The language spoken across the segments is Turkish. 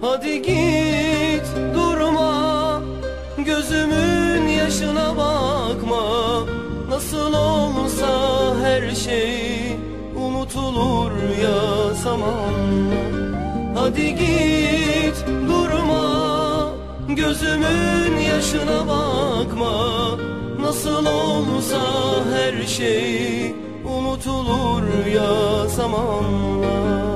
Hadi git durma, gözümün yaşına bakma. Nasıl olsa her şey unutulur ya zamanla. Hadi git durma, gözümün yaşına bakma. Nasıl olsa her şey unutulur ya zamanla.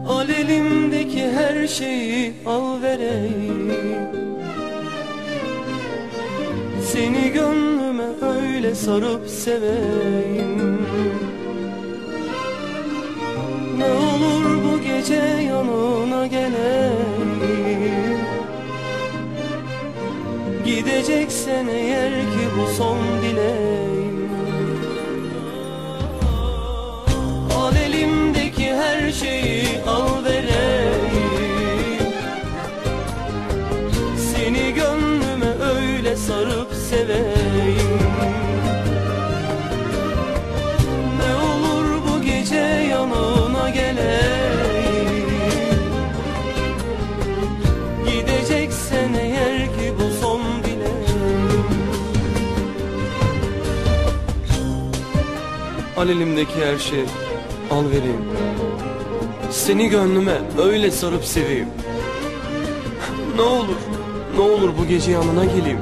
Al elimdeki her şeyi al vereyim. Seni gönlüme öyle sarıp seveyim. Ne olur bu gece yanına geleyim. Gideceksen eğer ki bu son dileğim. Al elimdeki her şeyi al vereyim. Seni gönlüme öyle sarıp seveyim. Ne olur bu gece yanına geleyim. Gideceksen eğer ki bu son dileğim. Al elimdeki her şeyi al vereyim. Seni gönlüme öyle sarıp seveyim. Ne olur, ne olur bu gece yanına geleyim.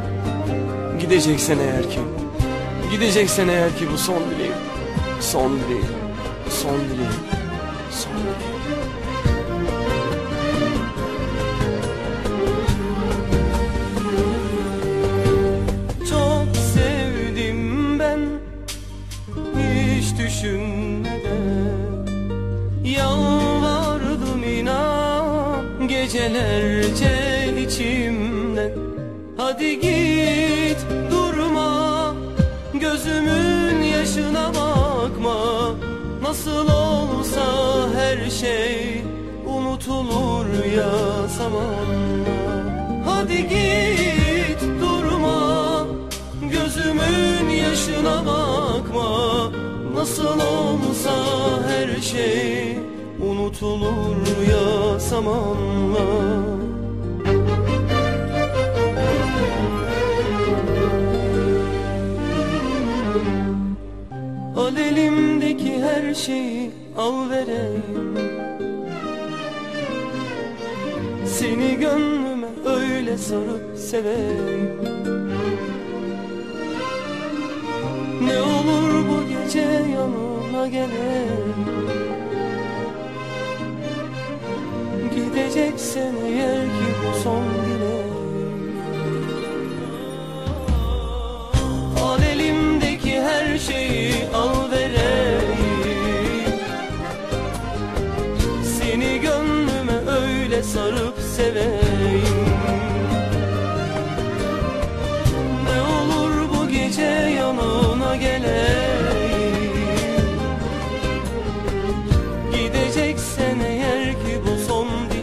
Gideceksen eğer ki, gideceksen eğer ki bu son dileğim. Son dileğim, son dileğim, son dileğim. Çok sevdim ben, hiç düşünmeden. Yalvardım inan gecelerce içimden. Hadi git durma, gözümün yaşına bakma. Nasıl olsa her şey unutulur ya zamanla. Hadi git durma, gözümün yaşına bakma. Nasıl olsa her şey unutulur ya zamanla. Al elimdeki her şeyi al vereyim. Seni gönlüme öyle sarıp seveyim. Ne olur bu gece yanına geleyim. Gideceksen eğer ki bu son dileğim. Al elimdeki her şeyi al vereyim. Seni gönlüme öyle sarıp seveyim. Ne olur bu gece yanına geleyim. Gideceksen eğer ki bu son dileğim.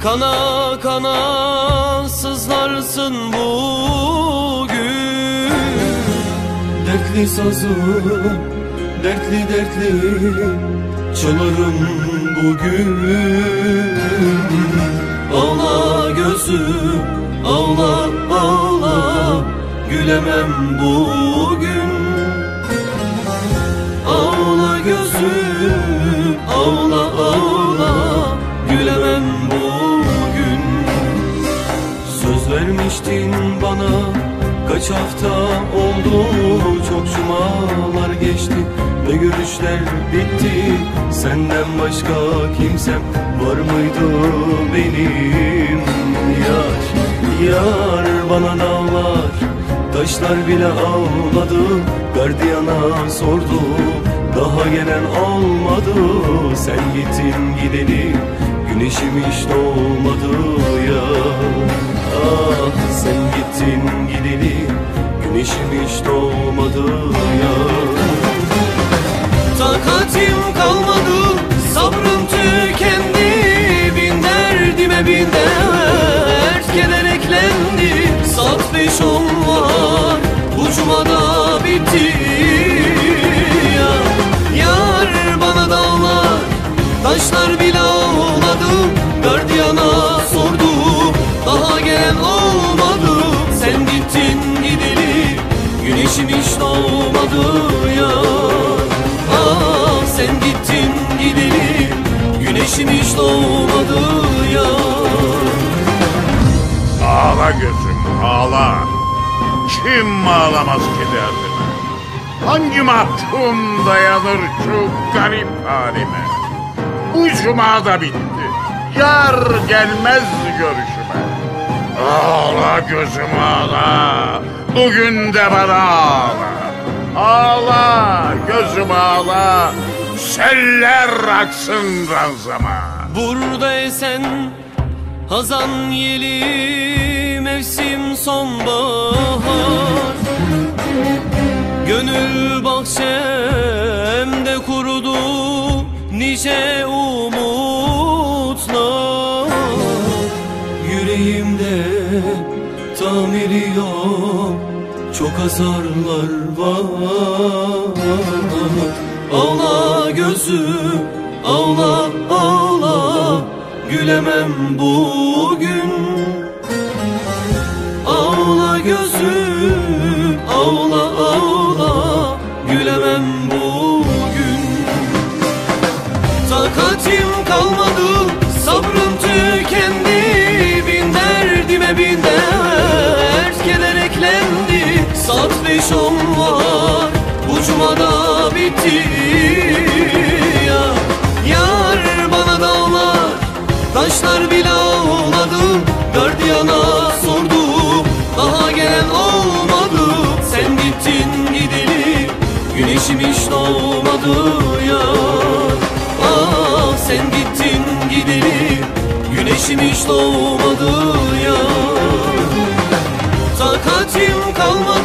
Kana kana sızlarsın bugün. Dertli sazım, dertli dertli çalarım bugün. Ağla gözüm, ağla ağla, gülemem bugün. Ağla gözüm, ağla ağla, gülemem bugün. Söz vermiştin bana, kaç hafta oldu, çok cumalar geçti ve görüşler bitti. Senden başka kimsem var mıydı benim? Yar, yar bana dağlar, taşlar bile ağladı. Gardiyana sordu, daha gelen olmadı. Sen gittin gideli, güneşim hiç doğmadı ya. Ah sen gittin gideli, güneşim hiç doğmadı ya. Takatim kalmadı, sabrım tükendi. Bin derdime bin dert, keder eklendi. Saat 5-10 var, bu cumada bitti ya. Yar bana dağlar, taşlar bile ağladı. Gardiyana sordu, daha gelen olmadı. Sen gittin gideli, güneşim hiç doğmadı ya. Ah sen gittin gideli, güneşim hiç doğmadı ya. Ağla gözüm ağla, kim ağlamaz ki derdime? Hangi mahkum dayanır şu garip halime? Bu cuma da bitti, yar gelmez görüşüme. Ağla gözüm ağla, bugün de bana ağla. Ağla gözüm ağla, seller aksın ranzama. Burada esen hazan yeli, mevsim sonbahar. Gönül bahçemde kurudu nice umutlar. Yüreğimde tamiri yok, çok hasarlar var. Ağla gözüm, ağla ağla, gülemem bugün. Ağla gözüm, ağla ağla, gülemem bugün. Takatim kalmadı, sabrım tükendi. Bin derdime bin dert, keder eklendi. Saat 5-10 var, bu cumada bitti ya. Yar bana dağlar, taşlar bile ağladı. Gardiyana sordu, daha gelen olmadı. Sen gittin gideli, güneşim hiç doğmadı ya. Ah sen gittin gideli, güneşim hiç doğmadı ya. Takatim kalmadı,